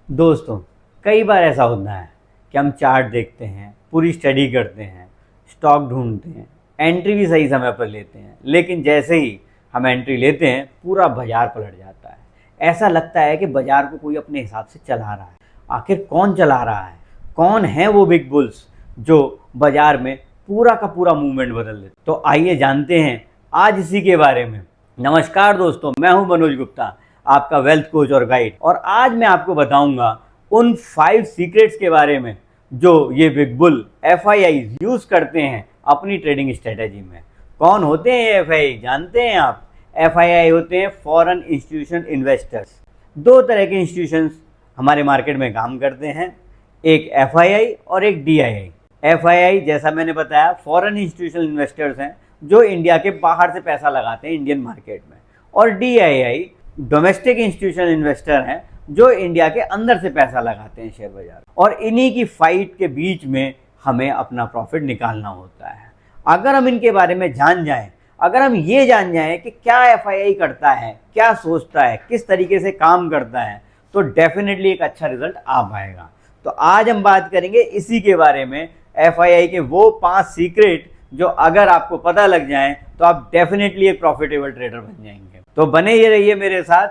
दोस्तों, कई बार ऐसा होता है कि हम चार्ट देखते हैं, पूरी स्टडी करते हैं, स्टॉक ढूंढते हैं, एंट्री भी सही समय पर लेते हैं, लेकिन जैसे ही हम एंट्री लेते हैं पूरा बाजार पलट जाता है। ऐसा लगता है कि बाजार को कोई अपने हिसाब से चला रहा है। आखिर कौन चला रहा है? कौन है वो बिग बुल्स जो बाजार में पूरा का पूरा मूवमेंट बदल देते? तो आइए जानते हैं आज इसी के बारे में। नमस्कार दोस्तों, मैं हूं मनोज गुप्ता, आपका वेल्थ कोच और गाइड, और आज मैं आपको बताऊंगा उन 5 सीक्रेट्स के बारे में जो ये बिग बुल FII यूज करते हैं अपनी ट्रेडिंग स्ट्रेटेजी में। कौन होते हैं ये FII जानते हैं आप? FII होते हैं फॉरेन इंस्टीट्यूशन इन्वेस्टर्स। 2 तरह के इंस्टीट्यूशंस हमारे मार्केट में काम करते हैं, एक FII और एक DII। FII जैसा मैंने बताया फॉरेन इंस्टीट्यूशनल इन्वेस्टर्स हैं जो इंडिया के बाहर से पैसा लगाते हैं इंडियन मार्केट में, और DII डोमेस्टिक इंस्टीट्यूशनल इन्वेस्टर हैं जो इंडिया के अंदर से पैसा लगाते हैं शेयर बाजार। और इन्हीं की फाइट के बीच में हमें अपना प्रॉफिट निकालना होता है। अगर हम इनके बारे में जान जाएं, अगर हम ये जान जाएं कि क्या FII करता है, क्या सोचता है, किस तरीके से काम करता है, तो डेफिनेटली एक अच्छा रिजल्ट आ पाएगा। तो आज हम बात करेंगे इसी के बारे में, FII के वो 5 सीक्रेट जो अगर आपको पता लग जाएं तो आप डेफिनेटली एक प्रॉफिटेबल ट्रेडर बन जाएंगे। तो बने ये रहिए मेरे साथ,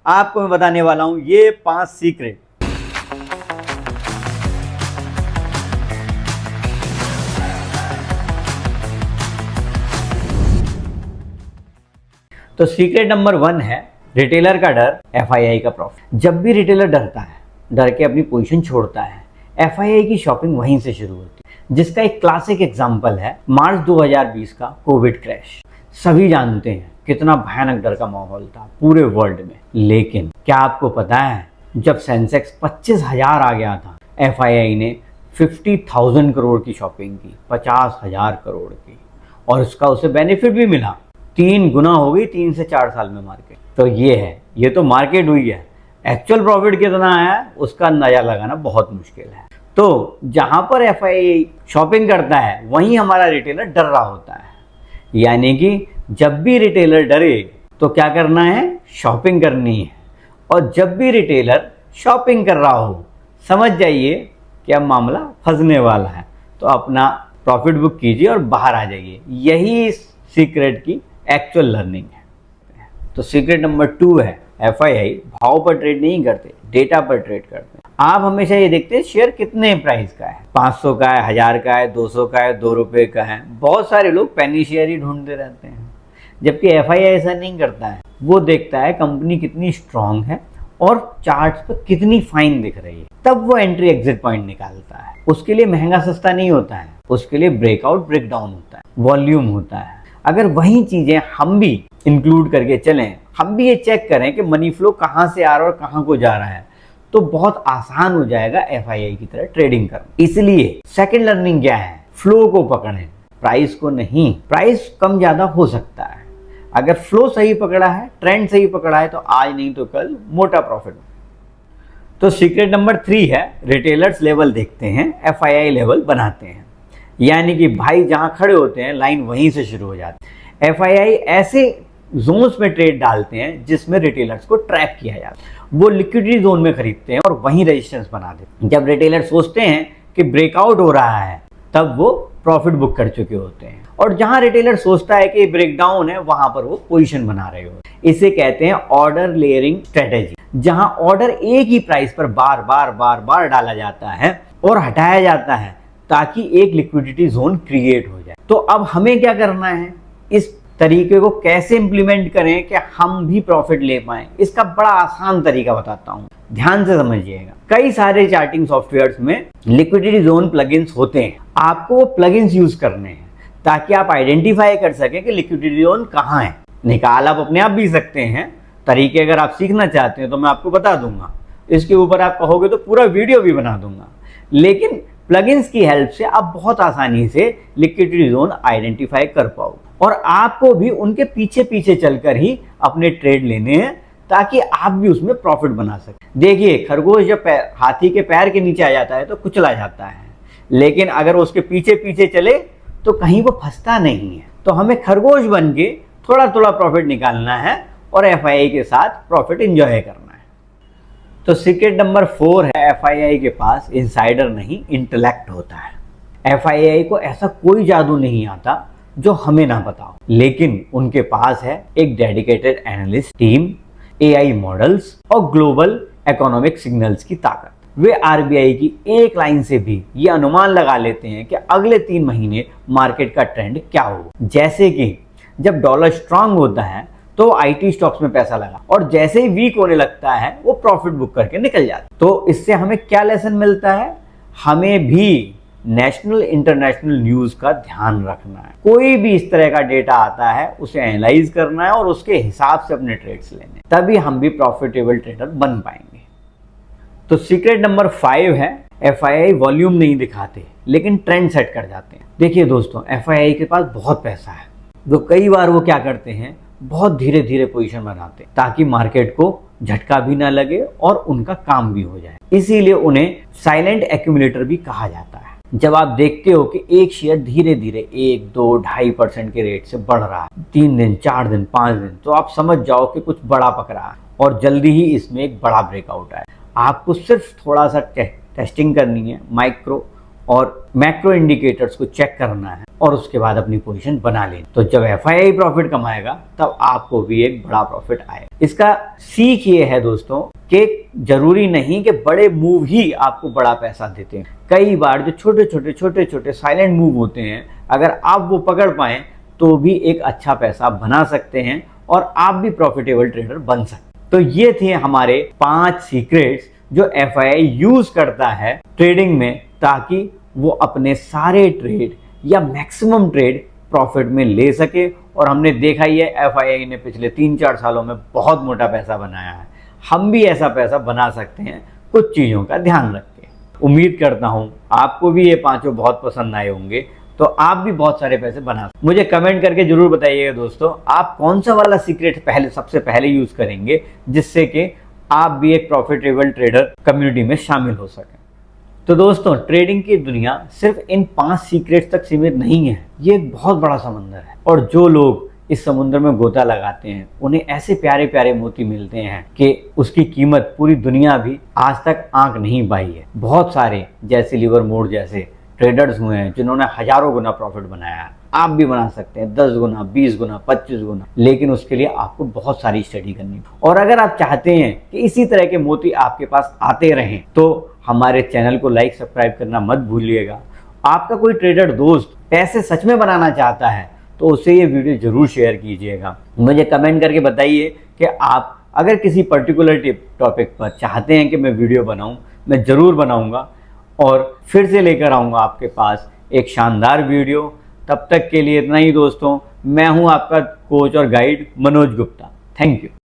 आपको मैं बताने वाला हूं ये 5 सीक्रेट। तो सीक्रेट नंबर 1 है रिटेलर का डर, FII का प्रॉफिट। जब भी रिटेलर डरता है, डर के अपनी पोजीशन छोड़ता है, FII की शॉपिंग वहीं से शुरू होती है। जिसका एक क्लासिक एग्जांपल है मार्च 2020 का कोविड क्रैश। सभी जानते हैं कितना भयानक डर का माहौल था पूरे वर्ल्ड में। लेकिन क्या आपको पता है, जब सेंसेक्स 25,000 आ गया था, FII ने 50,000 करोड़ की शॉपिंग की, 50,000 करोड़ की, और उसका उसे बेनिफिट भी मिला। 3 गुना हो गई 3 से 4 साल में मार्केट। तो ये तो मार्केट हुई है। एक्चुअल प्रॉफिट कितना आया उसका अंदाजा लगाना बहुत मुश्किल है। तो जहां पर FII शॉपिंग करता है वहीं हमारा रिटेलर डर रहा होता है। यानी कि जब भी रिटेलर डरे तो क्या करना है? शॉपिंग करनी है। और जब भी रिटेलर शॉपिंग कर रहा हो, समझ जाइए कि अब मामला फंसने वाला है। तो अपना प्रॉफिट बुक कीजिए और बाहर आ जाइए। यही इस सीक्रेट की एक्चुअल लर्निंग है। तो सीक्रेट नंबर 2 है FII भाव पर ट्रेड नहीं करते, डेटा पर ट्रेड करते हैं। आप हमेशा ये देखते हैं शेयर कितने प्राइस का है, 500 का है, 1000 का है, 200 का है, 2 रुपये का है। बहुत सारे लोग पेनी शेयर ही ढूंढते रहते हैं, जबकि FII ऐसा नहीं करता है। वो देखता है कंपनी कितनी स्ट्रांग है और चार्ट्स पर कितनी फाइन दिख रही है, तब वो एंट्री एग्जिट पॉइंट निकालता है। उसके लिए महंगा सस्ता नहीं होता है, उसके लिए ब्रेकआउट ब्रेकडाउन होता है, वॉल्यूम होता है। अगर वही चीजें हम भी इंक्लूड करके चलें, हम भी ये चेक करें कि मनी फ्लो कहाँ से आ रहा है और कहाँ को जा रहा है, तो बहुत आसान हो जाएगा FII की तरह ट्रेडिंग करना। इसलिए सेकंड लर्निंग क्या है? फ्लो को पकड़ें, प्राइस को नहीं। प्राइस कम ज्यादा हो सकता है, अगर फ्लो सही पकड़ा है, ट्रेंड सही पकड़ा है, तो आज नहीं तो कल मोटा प्रॉफिट। तो सीक्रेट नंबर 3 है रिटेलर्स लेवल देखते हैं, FII लेवल बनाते हैं। यानी कि भाई जहां खड़े होते हैं लाइन वहीं से शुरू हो जाती है। FII ऐसे जोन्स में ट्रेड डालते हैं जिसमें रिटेलर्स को ट्रैक किया जाता है। वो लिक्विडिटी जोन में खरीदते हैं और वहीं रेजिस्टेंस बना देते हैं। जब रिटेलर सोचते हैं कि ब्रेकआउट हो रहा है, तब वो प्रॉफिट बुक कर चुके होते हैं। और जहां रिटेलर सोचता है कि ब्रेकडाउन है, वहां पर वो पोजीशन बना रहे होते हैं। इसे कहते हैं ऑर्डर लेयरिंग स्ट्रेटेजी, जहां ऑर्डर एक ही प्राइस पर बार बार डाला जाता है और हटाया जाता है ताकि एक लिक्विडिटी जोन क्रिएट हो जाए। तो अब हमें क्या करना है? इस तरीके को कैसे इंप्लीमेंट करें कि हम भी प्रॉफिट ले पाएं? इसका बड़ा आसान तरीका बताता हूं, ध्यान से समझिएगा। कई सारे चार्टिंग सॉफ्टवेयर्स में लिक्विडिटी जोन प्लगइन्स होते हैं। आपको वो प्लगइन्स यूज करने हैं ताकि आप आइडेंटिफाई कर सकें कि लिक्विडिटी जोन कहाँ है। निकाल आप अपने आप भी सकते हैं। तरीके अगर आप सीखना चाहते हैं तो मैं आपको बता दूंगा, इसके ऊपर आप कहोगे तो पूरा वीडियो भी बना दूंगा। लेकिन प्लगइन्स की हेल्प से आप बहुत आसानी से लिक्विडिटी जोन आइडेंटिफाई कर पाओगे, और आपको भी उनके पीछे पीछे चलकर ही अपने ट्रेड लेने हैं ताकि आप भी उसमें प्रॉफिट बना सकें। देखिए, खरगोश जब हाथी के पैर के नीचे आ जाता है तो कुचला जाता है, लेकिन अगर उसके पीछे पीछे चले तो कहीं वो फंसता नहीं है। तो हमें खरगोश बन के थोड़ा थोड़ा प्रॉफिट निकालना है और FII के साथ प्रॉफिट एंजॉय करना है। तो सीक्रेट नंबर 4 है, एफआईआई के पास इनसाइडर नहीं इंटेलेक्ट होता है। एफआईआई को ऐसा कोई जादू नहीं आता जो हमें ना पता हो, लेकिन उनके पास है एक dedicated analyst team, AI models और ग्लोबल इकोनॉमिक सिग्नल्स की ताकत। वे आरबीआई की एक लाइन से भी ये अनुमान लगा लेते हैं कि अगले 3 महीने मार्केट का ट्रेंड क्या होगा। जैसे कि जब डॉलर स्ट्रांग होता है तो आईटी स्टॉक्स में पैसा लगा और जैसे ही वीक होने लगता है वो प्रॉफिट बुक करके निकल जाता है। तो इससे हमें क्या लेसन मिलता है? हमें भी नेशनल इंटरनेशनल न्यूज का ध्यान रखना है। कोई भी इस तरह का डेटा आता है उसे एनालाइज करना है और उसके हिसाब से अपने ट्रेड्स लेने, तभी हम भी प्रॉफिटेबल ट्रेडर बन पाएंगे। तो सीक्रेट नंबर 5 है, एफआईआई वॉल्यूम नहीं दिखाते लेकिन ट्रेंड सेट कर जाते हैं। देखिए दोस्तों, एफआईआई के पास बहुत पैसा है, तो कई बार वो क्या करते हैं, बहुत धीरे धीरे पोजीशन बनाते हैं ताकि मार्केट को झटका भी ना लगे और उनका काम भी हो जाए। इसीलिए उन्हें साइलेंट एक्यूमुलेटर भी कहा जाता है। जब आप देखते हो कि एक शेयर धीरे धीरे 1, 2, 2.5% के रेट से बढ़ रहा है 3 दिन, 4 दिन, 5 दिन, तो आप समझ जाओ कि कुछ बड़ा पकड़ा है और जल्दी ही इसमें एक बड़ा ब्रेकआउट है। आपको सिर्फ थोड़ा सा टेस्टिंग करनी है, माइक्रो और मैक्रो इंडिकेटर्स को चेक करना है और उसके बाद अपनी पोजीशन बना लेनी। तो जब एफआईआई प्रॉफिट कमाएगा तब आपको भी एक बड़ा प्रॉफिट आएगा। इसका सीख ये है दोस्तों कि जरूरी नहीं कि बड़े मूव ही आपको बड़ा पैसा देते हैं। कई बार जो छोटे छोटे साइलेंट मूव होते हैं, अगर आप वो पकड़ पाएं तो भी एक अच्छा पैसा बना सकते हैं और आप भी प्रॉफिटेबल ट्रेडर बन सकते हैं। तो ये थे हमारे 5 सीक्रेट्स जो एफआईआई यूज करता है ट्रेडिंग में, ताकि वो अपने सारे ट्रेड या मैक्सिमम ट्रेड प्रॉफिट में ले सके। और हमने देखा ही है एफआईआई ने पिछले 3-4 सालों में बहुत मोटा पैसा बनाया है। हम भी ऐसा पैसा बना सकते हैं कुछ चीज़ों का ध्यान रख के। उम्मीद करता हूँ आपको भी ये 5 बहुत पसंद आए होंगे, तो आप भी बहुत सारे पैसे बना सकते। मुझे कमेंट करके जरूर बताइएगा दोस्तों, आप कौन सा वाला सीक्रेट सबसे पहले यूज करेंगे जिससे कि आप भी एक प्रॉफिटेबल ट्रेडर कम्युनिटी में शामिल हो सकें। तो दोस्तों, ट्रेडिंग की दुनिया सिर्फ इन 5 सीक्रेट्स तक सीमित नहीं है, ये एक बहुत बड़ा समंदर है और जो लोग इस समुद्र में गोता लगाते हैं उन्हें ऐसे प्यारे प्यारे मोती मिलते हैं कि उसकी कीमत पूरी दुनिया भी आज तक आंक नहीं पाई है। बहुत सारे जैसे लिवरमोर जैसे ट्रेडर्स हुए हैं जिन्होंने हजारों गुना प्रॉफिट बनाया है। आप भी बना सकते हैं 10 गुना, 20 गुना, 25 गुना, लेकिन उसके लिए आपको बहुत सारी स्टडी करनी। और अगर आप चाहते हैं कि इसी तरह के मोती आपके पास आते रहें तो हमारे चैनल को लाइक सब्सक्राइब करना मत भूलिएगा। आपका कोई ट्रेडर दोस्त पैसे सच में बनाना चाहता है तो उसे ये वीडियो जरूर शेयर कीजिएगा। मुझे कमेंट करके बताइए कि आप अगर किसी पर्टिकुलर टॉपिक पर चाहते हैं कि मैं वीडियो बनाऊं, मैं ज़रूर बनाऊंगा और फिर से लेकर आऊंगा आपके पास एक शानदार वीडियो। तब तक के लिए इतना ही दोस्तों, मैं हूं आपका कोच और guide Manoj Gupta. Thank you.